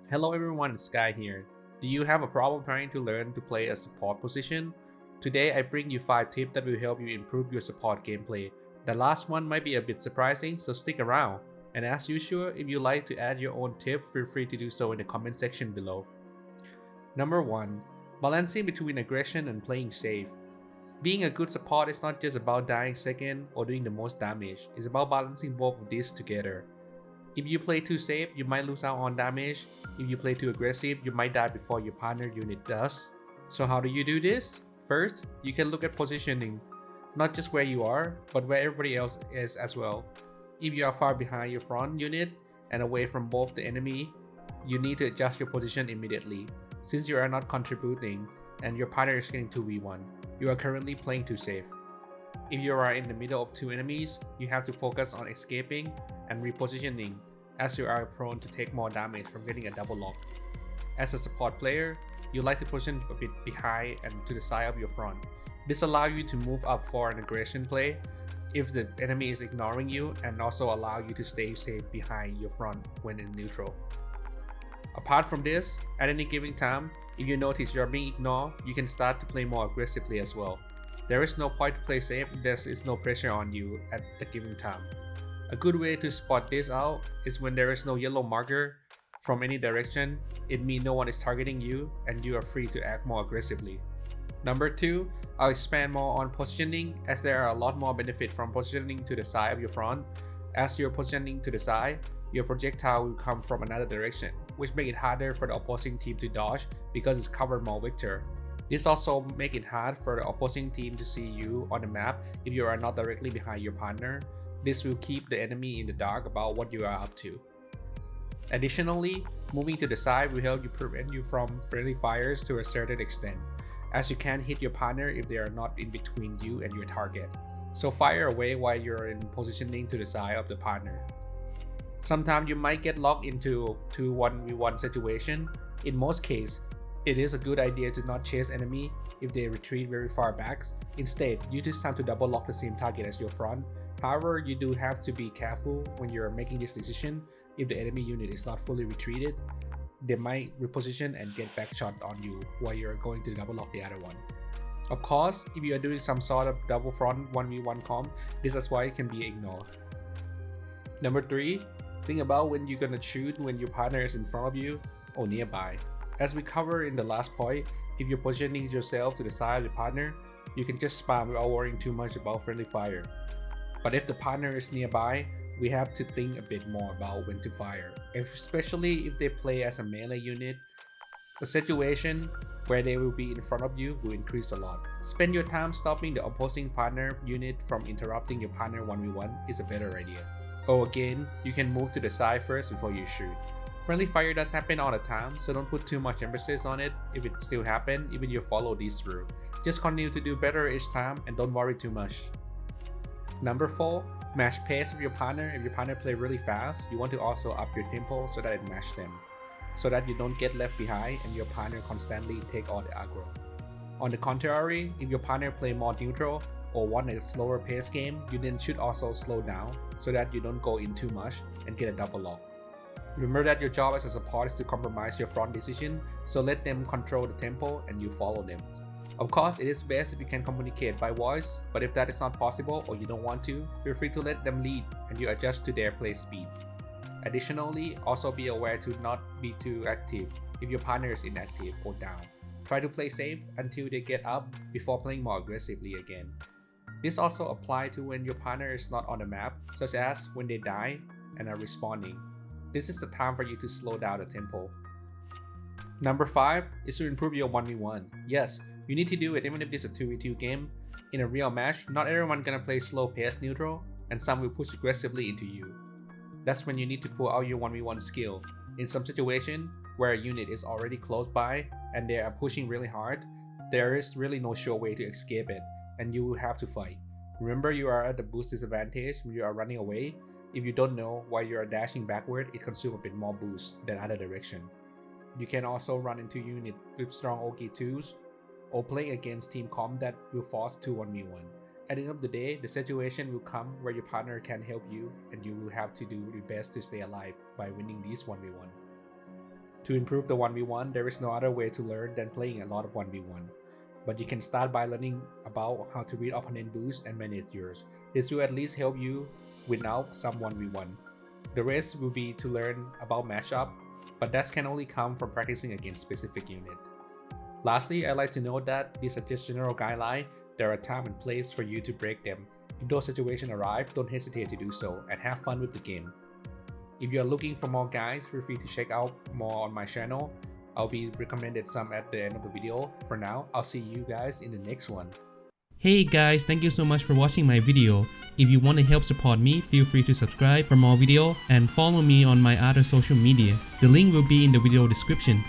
Hello everyone, it's Sky here. Do you have a problem trying to learn to play a support position? Today I bring you 5 tips that will help you improve your support gameplay. The last one might be a bit surprising, so stick around. And as usual, if you like to add your own tip, feel free to do so in the comment section below. Number 1. Balancing between aggression and playing safe. Being a good support is not just about dying second or doing the most damage, it's about balancing both of these together. If you play too safe, you might lose out on damage. If you play too aggressive, you might die before your partner unit does. So how do you do this? First, you can look at positioning. Not just where you are, but where everybody else is as well. If you are far behind your front unit and away from both the enemy, you need to adjust your position immediately. Since you are not contributing and your partner is getting 2v1, you are currently playing too safe. If you are in the middle of two enemies, you have to focus on escaping and repositioning, as you are prone to take more damage from getting a double lock. As a support player, you like to position a bit behind and to the side of your front. This allows you to move up for an aggression play if the enemy is ignoring you, and also allow you to stay safe behind your front when in neutral. Apart from this, at any given time, if you notice you are being ignored, you can start to play more aggressively as well. There is no point to play safe if there is no pressure on you at the given time. A good way to spot this out is when there is no yellow marker from any direction. It means no one is targeting you and you are free to act more aggressively. Number 2, I'll expand more on positioning, as there are a lot more benefit from positioning to the side of your front. As you're positioning to the side, your projectile will come from another direction, which makes it harder for the opposing team to dodge because it's covered more vector. This also makes it hard for the opposing team to see you on the map if you are not directly behind your partner. This will keep the enemy in the dark about what you are up to. Additionally, moving to the side will help you prevent you from friendly fires to a certain extent, as you can't hit your partner if they are not in between you and your target. So fire away while you're in positioning to the side of the partner. Sometimes you might get locked into 1v1 situation. In most cases, it is a good idea to not chase enemy if they retreat very far back. Instead, use this time to double lock the same target as your front. However, you do have to be careful when you're making this decision. If the enemy unit is not fully retreated, they might reposition and get back shot on you while you're going to double lock the other one. Of course, if you are doing some sort of double front 1v1 comp, this is why it can be ignored. Number 3, think about when you're gonna shoot when your partner is in front of you or nearby. As we covered in the last point, if you're positioning yourself to the side of the partner, you can just spam without worrying too much about friendly fire. But if the partner is nearby, we have to think a bit more about when to fire, especially if they play as a melee unit. The situation where they will be in front of you will increase a lot. Spend your time stopping the opposing partner unit from interrupting your partner 1v1 is a better idea. Or again, you can move to the side first before you shoot. Friendly fire does happen all the time, so don't put too much emphasis on it. If it still happens, even you follow this rule. Just continue to do better each time and don't worry too much. Number 4, match pace with your partner. If your partner play really fast, you want to also up your tempo so that it match them, so that you don't get left behind and your partner constantly take all the aggro. On the contrary, if your partner play more neutral or want a slower pace game, you then should also slow down so that you don't go in too much and get a double lock. Remember that your job as a support is to compromise your front decision, so let them control the tempo and you follow them. Of course, it is best if you can communicate by voice, but if that is not possible or you don't want to, feel free to let them lead and you adjust to their play speed. Additionally, also be aware to not be too active if your partner is inactive or down. Try to play safe until they get up before playing more aggressively again. This also applies to when your partner is not on the map, such as when they die and are respawning. This is the time for you to slow down the tempo. Number 5 is to improve your 1v1. Yes, you need to do it even if it's a 2v2 game. In a real match, not everyone gonna play slow pace neutral, and some will push aggressively into you. That's when you need to pull out your 1v1 skill. In some situation where a unit is already close by and they are pushing really hard, there is really no sure way to escape it, and you will have to fight. Remember, you are at the boost disadvantage when you are running away. If you don't know why you are dashing backward, it consumes a bit more boost than other direction. You can also run into unit with strong OG2s or play against team comp that will force 2-1v1. At the end of the day, the situation will come where your partner can help you and you will have to do your best to stay alive by winning these 1v1. To improve the 1v1, there is no other way to learn than playing a lot of 1v1. But you can start by learning about how to read opponent boosts and manage yours. This will at least help you win out some 1v1. The rest will be to learn about matchup, but that can only come from practicing against specific unit. Lastly, I'd like to note that these are just general guidelines. There are time and place for you to break them. If those situations arrive, don't hesitate to do so and have fun with the game. If you are looking for more guides, feel free to check out more on my channel. I'll be recommended some at the end of the video. For now, I'll see you guys in the next one. Hey guys, thank you so much for watching my video. If you want to help support me, feel free to subscribe for more video and follow me on my other social media. The link will be in the video description.